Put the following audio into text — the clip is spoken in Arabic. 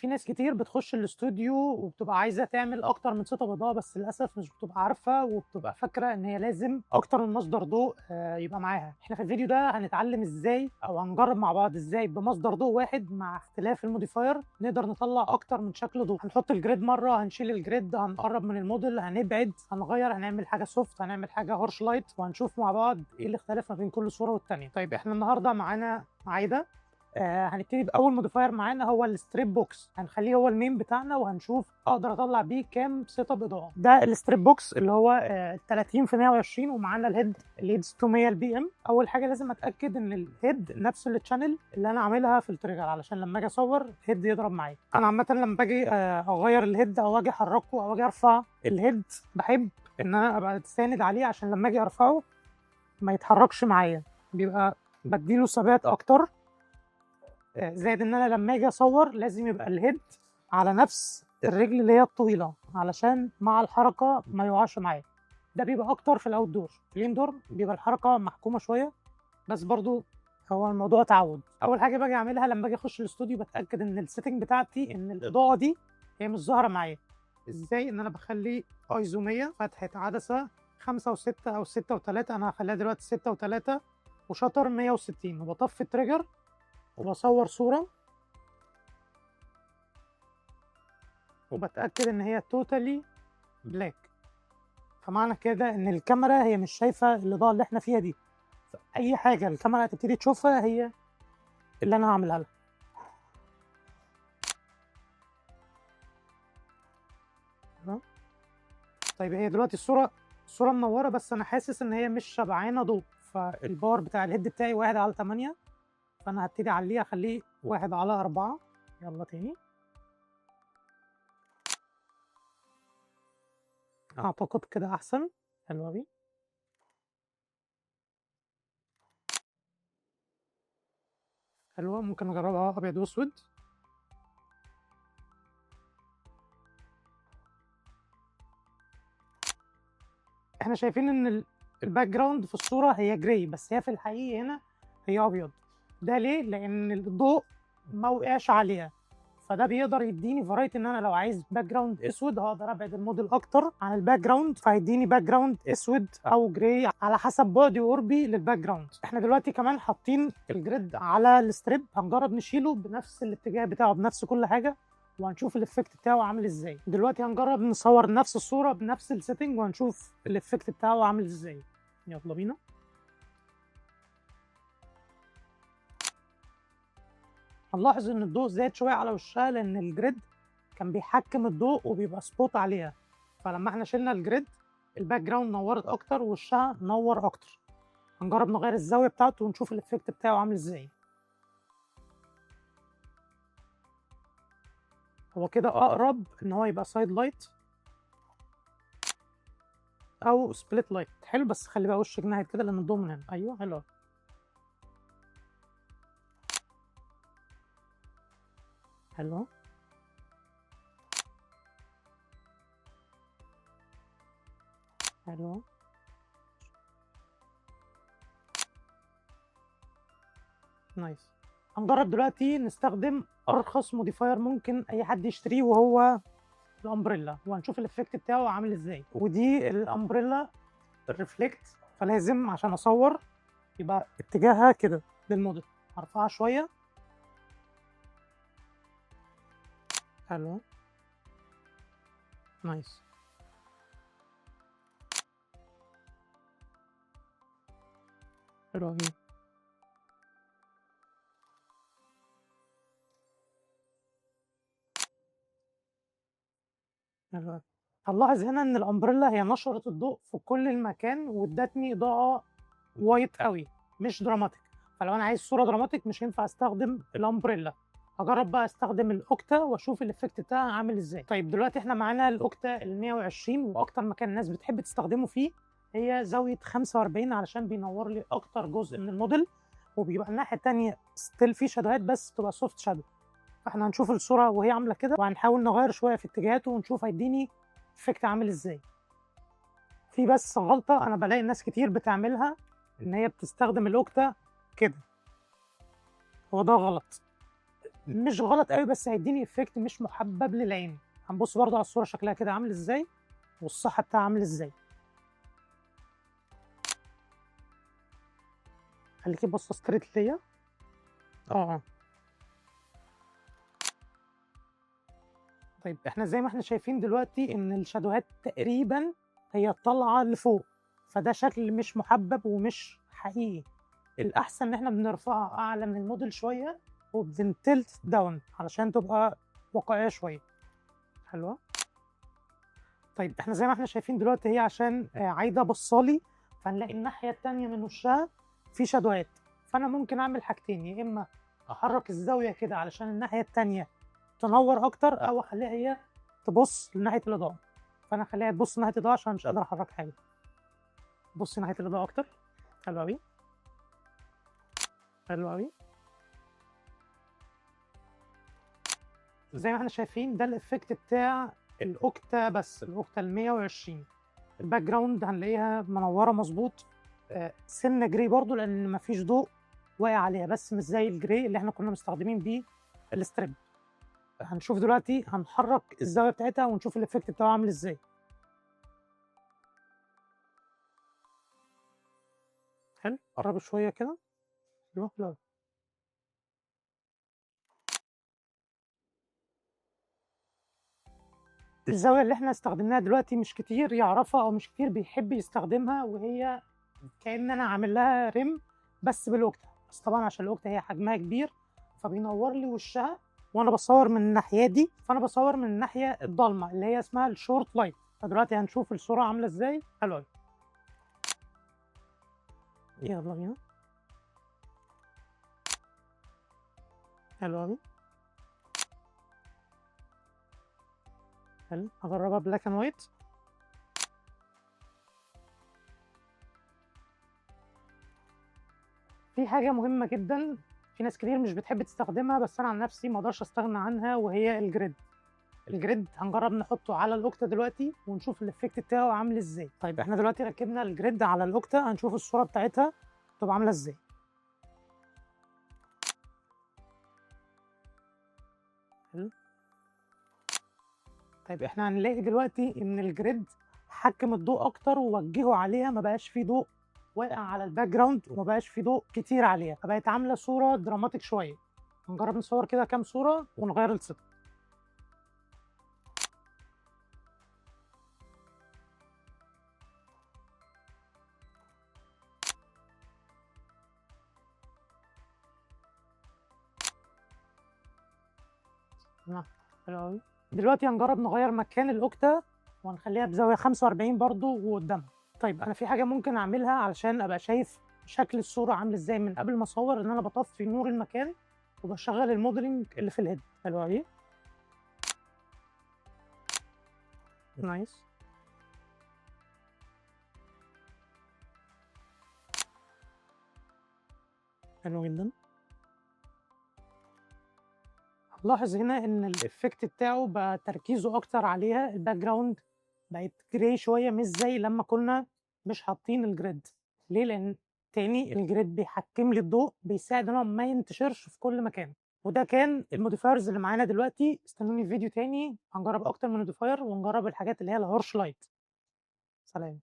في ناس كتير بتخش الاستوديو وبتبقى عايزة تعمل أكتر من سيت اب إضاءة، بس للأسف مش بتبقى عارفة وبتبقى فاكرة إن هي لازم أكتر من مصدر ضوء يبقى معاها. إحنا في الفيديو ده هنتعلم إزاي أو هنجرب مع بعض إزاي بمصدر ضوء واحد مع اختلاف الموديفاير نقدر نطلع أكتر من شكل ضوء. هنحط الجريد مرة، هنشيل الجريد، هنقرب من الموديل، هنبعد، هنغير، هنعمل حاجة سوفت، هنعمل حاجة هارش لايت، وهنشوف مع بعض إيه الاختلاف ما بين كل صورة والتانية. طيب إحنا النهاردة معانا عايدة. هنبتدي باول موديفاير معانا هو الستريب بوكس، هنخليه هو المين بتاعنا وهنشوف اقدر اطلع بيه كام سيت اب اضاءه. ده الستريب بوكس اللي هو 30 في 120، ومعانا الهيد الليد 600 البي ام. اول حاجه لازم اتاكد ان الهيد نفس التشانل اللي انا عاملها في التريجر علشان لما اجي اصور الهيد يضرب معايا. انا عامه لما باجي اغير الهيد او اجي احركه او اجي ارفع الهيد بحب ان انا ابقى ساند عليه عشان لما اجي ارفعه ما يتحركش معايا، بيبقى بديله ثبات اكتر. زائد ان انا لما اجي اصور لازم يبقى الهيد على نفس الرجل اللي هي الطويله علشان مع الحركه ما يقعش معايا. ده بيبقى اكتر في الاوت دور. في الاندور بيبقى الحركه محكومه شويه، بس برضو هو الموضوع تعود. اول حاجه باجي اعملها لما باجي اخش الاستوديو بتاكد ان السيتنج بتاعتي ان الاضاءه دي هي مش ظاهره معايا. ازاي؟ ان انا بخلي ايزو 100 فتحه عدسه 5 و6 او 6 و3. انا هخليها دلوقتي 6 و3 وشطر 160، وبطفي التريجر وبصور صورة وبتأكد إن هي توتالي بلاك. فمعنى كده إن الكاميرا هي مش شايفة الإضاءة اللي إحنا فيها دي، فأي حاجة الكاميرا هتبتدي تشوفها هي اللي أنا هعملها لها. طيب هي دلوقتي الصورة منورة، بس أنا حاسس إن هي مش شبعانة ضوء، فالباور بتاع الهيد بتاعي 1/8، فأنا هبتدي أعليه أخليه 1/4. يلا تاني. أعتقد كده أحسن. حلوة دي. حلوة، ممكن أجربها أبيض وأسود. احنا شايفين ان الباك جراوند في الصورة هي جراي، بس هي في الحقيقة هنا هي أبيض. ده ليه؟ لأن الضوء ما وقعش عليها، فده بيقدر يديني فرايتي ان انا لو عايز باك جراوند اسود هقدر ابعد الموديل اكتر عن الباك جراوند فهيديني باك جراوند اسود او جراي على حسب بعدي وقربي للباك جراوند. احنا دلوقتي كمان حاطين الجريد على الستريب، هنجرب نشيله بنفس الاتجاه بتاعه بنفس كل حاجه وهنشوف الافكت بتاعه عامل ازاي. دلوقتي هنجرب نصور نفس الصوره بنفس السيتنج وهنشوف الافكت بتاعه عامل ازاي. يلا بينا. هنلاحظ ان الضوء زاد شويه على وشها لان الجريد كان بيحكم الضوء وبيبقى سبوت عليها، فلما احنا شلنا الجريد الباك جراوند نورت اكتر ووشها نور اكتر. هنجرب نغير الزاويه بتاعته ونشوف الافكت بتاعه عامل ازاي. هو كده اقرب ان هو يبقى سايد لايت او سبليت لايت. حلو، بس خلي بقى وشك ناحيه كده لان الضوء من هنا. ايوه حلو. حلو. حلو. نايس. هنجرب دلوقتي نستخدم ارخص موديفاير ممكن اي حد يشتريه وهو الامبريلا، وهنشوف الافكت بتاعه عامل ازاي. ودي الامبريلا الريفلكت، فلازم عشان اصور يبقى اتجاهها كده للموديل. هرفعها شويه. حلو. نايس. حلو أوي. حلو أوي. هنلاحظ هنا ان الامبريلا هي نشرت الضوء في كل المكان وادتني اضاءه وايت قوي مش دراماتيك. فلو انا عايز صوره دراماتيك مش هينفع استخدم الامبريلا. هجرب بقى استخدم الاوكتا واشوف الافكت بتاعها عامل ازاي. طيب دلوقتي احنا معانا الاوكتا ال 120، واكتر مكان الناس بتحب تستخدمه فيه هي زاويه 45 علشان بينور لي اكتر جزء من الموديل، وبيبقى الناحيه التانيه ستيل في شادوهات بس تبقى سوفت شادو. فاحنا هنشوف الصوره وهي عامله كده وهنحاول نغير شويه في اتجاهاته ونشوف هيديني افكت عامل ازاي. في بس غلطه انا بلاقي ناس كتير بتعملها ان هي بتستخدم الاوكتا كده، هو ده غلط. مش غلط قوي بس هيديني افكت مش محبب للعين. هنبص برضه على الصوره شكلها كده عامل ازاي والصح بتاعها عامل ازاي. خليكي باصه ستريت ليا. اه. طيب احنا زي ما احنا شايفين دلوقتي ان الشادوهات تقريبا هي طالعه لفوق، فده شكل مش محبب ومش حقيقي. الاحسن ان احنا بنرفعها اعلى من الموديل شويه وبنتلت داون علشان تبقى واقعيه شويه. حلوه. طيب احنا زي ما احنا شايفين دلوقتي هي عشان عايده بصالي، فنلاقي الناحيه التانيه من وشها في شادوهات. فانا ممكن اعمل حاجتين، يا اما احرك الزاويه كده علشان الناحيه التانيه تنور اكتر، او اخليها هي تبص لناحيه الاضاءه. فانا اخليها تبص ناحيه الاضاءه عشان مش قادر احرك حاجه. بصي ناحيه الاضاءه اكتر. حلو قوي. حلو قوي. زي ما احنا شايفين ده الافكت بتاع الاوكتا، بس الاوكتا ال 120. الباك جراوند هنلاقيها منوره مظبوط، سنه جري برضو لان مفيش ضوء واقع عليها، بس مش زي الجري اللي احنا كنا مستخدمين بيه الستريب. هنشوف دلوقتي هنحرك الزاويه بتاعتها ونشوف الافكت بتاعه عامل ازاي. حلو، قرب شويه كده. ايوه حلو. الزاويه اللي احنا استخدمناها دلوقتي مش كتير يعرفها او مش كتير بيحب يستخدمها، وهي كأن انا عامل لها ريم بس بالاوكتا. بس طبعا عشان الاوكتا هي حجمها كبير فبينور لي وشها وانا بصور من الناحيه دي، فانا بصور من الناحيه الضلمه اللي هي اسمها الشورت لايت. فدلوقتي هنشوف الصوره عامله ازاي. حلو قوي. يلا بينا. حلو قوي. حلو، هجربها بلاك اند وايت. في حاجه مهمه جدا في ناس كتير مش بتحب تستخدمها، بس انا عن نفسي ما اقدرش استغنى عنها، وهي الجريد. الجريد هنجرب نحطه على الاوكتا دلوقتي ونشوف الايفكت بتاعه عامل ازاي. طيب احنا دلوقتي ركبنا الجريد على الاوكتا، هنشوف الصوره بتاعتها تبقى عامله ازاي. حلو. طيب احنا هنلاقي دلوقتي ان الجريد حكم الضوء اكتر ووجهه عليها، ما بقاش فيه ضوء واقع على الباك جراوند وما بقاش فيه ضوء كتير عليها، فبقت عامله صوره دراماتيك شويه. هنجرب نصور كده كام صوره ونغير السيت. نعم. حلو قوي. دلوقتي هنجرب نغير مكان الاوكتا وهنخليها بزاويه 45 برضو وقدامها. طيب انا في حاجه ممكن اعملها علشان ابقى شايف شكل الصوره عامل ازاي من قبل ما اصور، ان انا بطفي نور المكان وبشغل الموديلنج اللي في الهيد. حلو قوي. نايس. حلو جدا. لاحظ هنا ان الايفكت بتاعه بقى تركيزه اكتر عليها، الباك جراوند بقت جراي شويه مش زي لما كنا مش حاطين الجريد. ليه؟ لان تاني الجريد بيحكم لي الضوء، بيساعد ان هو ما ينتشرش في كل مكان. وده كان الموديفايرز اللي معانا دلوقتي. استنوني في فيديو تاني هنجرب اكتر من موديفاير ونجرب الحاجات اللي هي الهورش لايت. سلام.